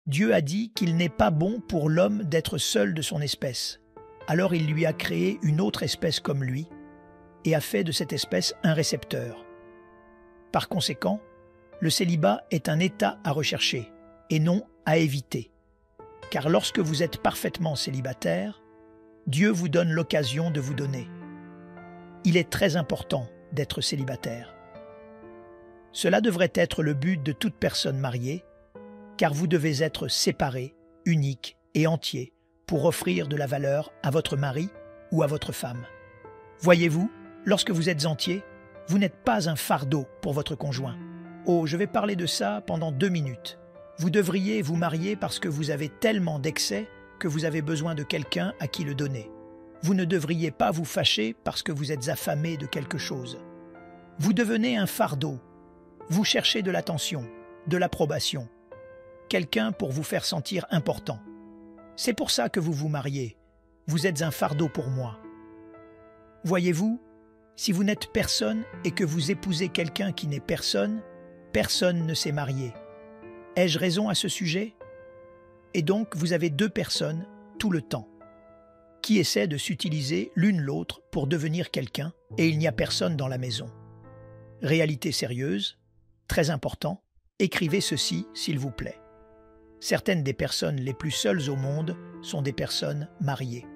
Dieu a dit qu'il n'est pas bon pour l'homme d'être seul de son espèce. Alors il lui a créé une autre espèce comme lui et a fait de cette espèce un récepteur. Par conséquent, le célibat est un état à rechercher et non à éviter. Car lorsque vous êtes parfaitement célibataire, Dieu vous donne l'occasion de vous donner. Il est très important d'être célibataire. Cela devrait être le but de toute personne mariée, car vous devez être séparés, uniques et entiers pour offrir de la valeur à votre mari ou à votre femme. Voyez-vous, lorsque vous êtes entier, vous n'êtes pas un fardeau pour votre conjoint. Oh, je vais parler de ça pendant 2 minutes. Vous devriez vous marier parce que vous avez tellement d'excès que vous avez besoin de quelqu'un à qui le donner. Vous ne devriez pas vous fâcher parce que vous êtes affamé de quelque chose. Vous devenez un fardeau. Vous cherchez de l'attention, de l'approbation. Quelqu'un pour vous faire sentir important. C'est pour ça que vous vous mariez. Vous êtes un fardeau pour moi. Voyez-vous, si vous n'êtes personne et que vous épousez quelqu'un qui n'est personne, personne ne s'est marié. Ai-je raison à ce sujet? Et donc, vous avez 2 personnes tout le temps, qui essaient de s'utiliser l'une l'autre pour devenir quelqu'un, et il n'y a personne dans la maison. Réalité sérieuse, très important, écrivez ceci, s'il vous plaît. Certaines des personnes les plus seules au monde sont des personnes mariées.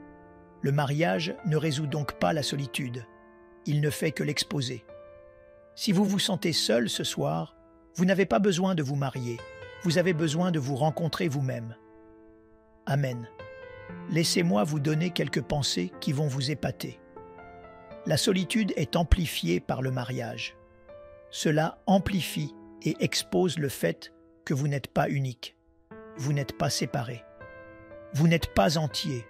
Le mariage ne résout donc pas la solitude. Il ne fait que l'exposer. Si vous vous sentez seul ce soir, vous n'avez pas besoin de vous marier. Vous avez besoin de vous rencontrer vous-même. Amen. Laissez-moi vous donner quelques pensées qui vont vous épater. La solitude est amplifiée par le mariage. Cela amplifie et expose le fait que vous n'êtes pas unique. Vous n'êtes pas séparés. Vous n'êtes pas entiers.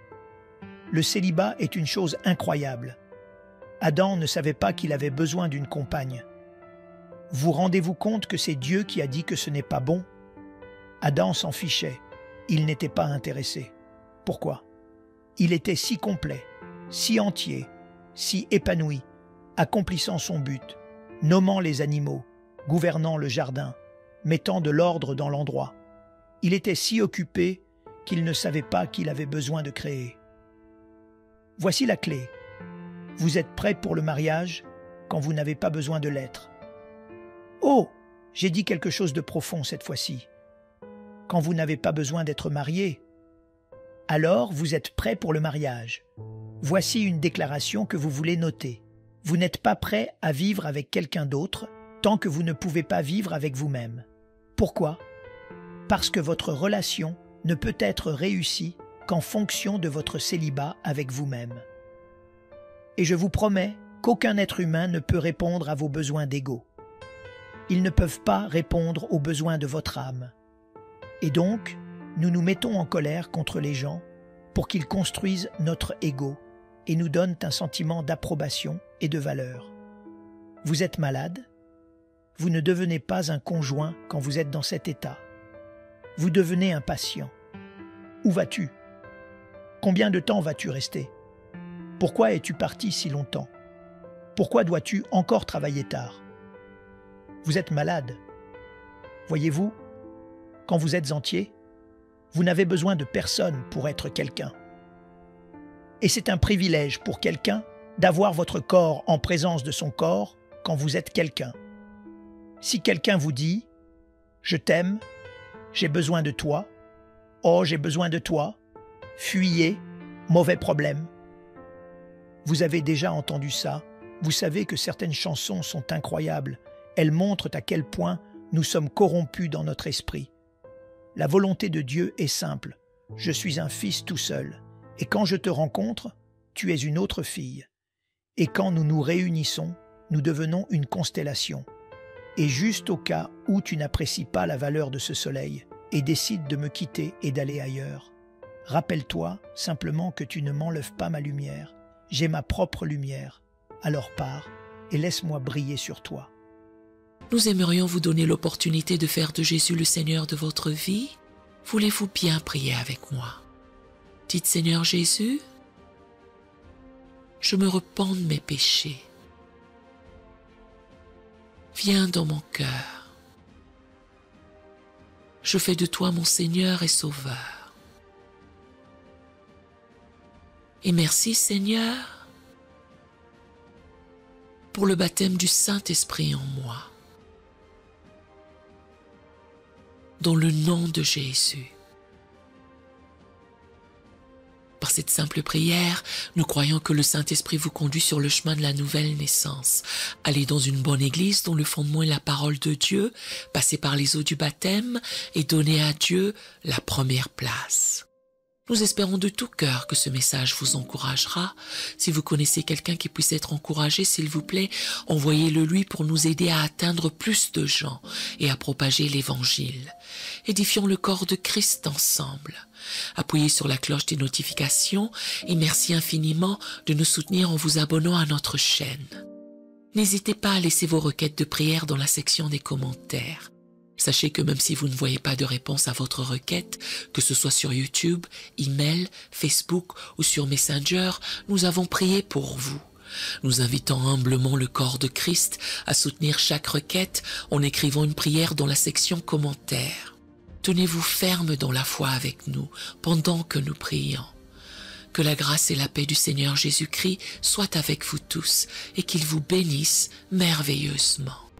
Le célibat est une chose incroyable. Adam ne savait pas qu'il avait besoin d'une compagne. Vous rendez-vous compte que c'est Dieu qui a dit que ce n'est pas bon? Adam s'en fichait. Il n'était pas intéressé. Pourquoi? Il était si complet, si entier, si épanoui, accomplissant son but, nommant les animaux, gouvernant le jardin, mettant de l'ordre dans l'endroit. Il était si occupé qu'il ne savait pas qu'il avait besoin de créer. Voici la clé. Vous êtes prêt pour le mariage quand vous n'avez pas besoin de l'être. Oh, j'ai dit quelque chose de profond cette fois-ci. Quand vous n'avez pas besoin d'être marié, alors vous êtes prêt pour le mariage. Voici une déclaration que vous voulez noter. Vous n'êtes pas prêt à vivre avec quelqu'un d'autre tant que vous ne pouvez pas vivre avec vous-même. Pourquoi? Parce que votre relation ne peut être réussie qu'en fonction de votre célibat avec vous-même. Et je vous promets qu'aucun être humain ne peut répondre à vos besoins d'ego. Ils ne peuvent pas répondre aux besoins de votre âme. Et donc, nous nous mettons en colère contre les gens pour qu'ils construisent notre ego et nous donnent un sentiment d'approbation et de valeur. Vous êtes malade? Vous ne devenez pas un conjoint quand vous êtes dans cet état. Vous devenez un patient. Où vas-tu? Combien de temps vas-tu rester? Pourquoi es-tu parti si longtemps? Pourquoi dois-tu encore travailler tard? Vous êtes malade. Voyez-vous, quand vous êtes entier, vous n'avez besoin de personne pour être quelqu'un. Et c'est un privilège pour quelqu'un d'avoir votre corps en présence de son corps quand vous êtes quelqu'un. Si quelqu'un vous dit « Je t'aime, j'ai besoin de toi, oh j'ai besoin de toi », fuyez, mauvais problème. Vous avez déjà entendu ça, vous savez que certaines chansons sont incroyables, elles montrent à quel point nous sommes corrompus dans notre esprit. La volonté de Dieu est simple, je suis un fils tout seul, et quand je te rencontre, tu es une autre fille. Et quand nous nous réunissons, nous devenons une constellation. Et juste au cas où tu n'apprécies pas la valeur de ce soleil et décides de me quitter et d'aller ailleurs, rappelle-toi simplement que tu ne m'enlèves pas ma lumière. J'ai ma propre lumière. Alors pars et laisse-moi briller sur toi. Nous aimerions vous donner l'opportunité de faire de Jésus le Seigneur de votre vie. Voulez-vous bien prier avec moi? Dites Seigneur Jésus, je me repens de mes péchés. Viens dans mon cœur. Je fais de toi mon Seigneur et Sauveur. Et merci Seigneur pour le baptême du Saint-Esprit en moi. Dans le nom de Jésus. Par cette simple prière, nous croyons que le Saint-Esprit vous conduit sur le chemin de la nouvelle naissance. Allez dans une bonne église dont le fondement est la parole de Dieu, passez par les eaux du baptême et donnez à Dieu la première place. Nous espérons de tout cœur que ce message vous encouragera. Si vous connaissez quelqu'un qui puisse être encouragé, s'il vous plaît, envoyez-le lui pour nous aider à atteindre plus de gens et à propager l'Évangile. Édifions le corps de Christ ensemble. Appuyez sur la cloche des notifications et merci infiniment de nous soutenir en vous abonnant à notre chaîne. N'hésitez pas à laisser vos requêtes de prière dans la section des commentaires. Sachez que même si vous ne voyez pas de réponse à votre requête, que ce soit sur YouTube, email, Facebook ou sur Messenger, nous avons prié pour vous. Nous invitons humblement le corps de Christ à soutenir chaque requête en écrivant une prière dans la section commentaires. Tenez-vous ferme dans la foi avec nous pendant que nous prions. Que la grâce et la paix du Seigneur Jésus-Christ soient avec vous tous et qu'il vous bénisse merveilleusement.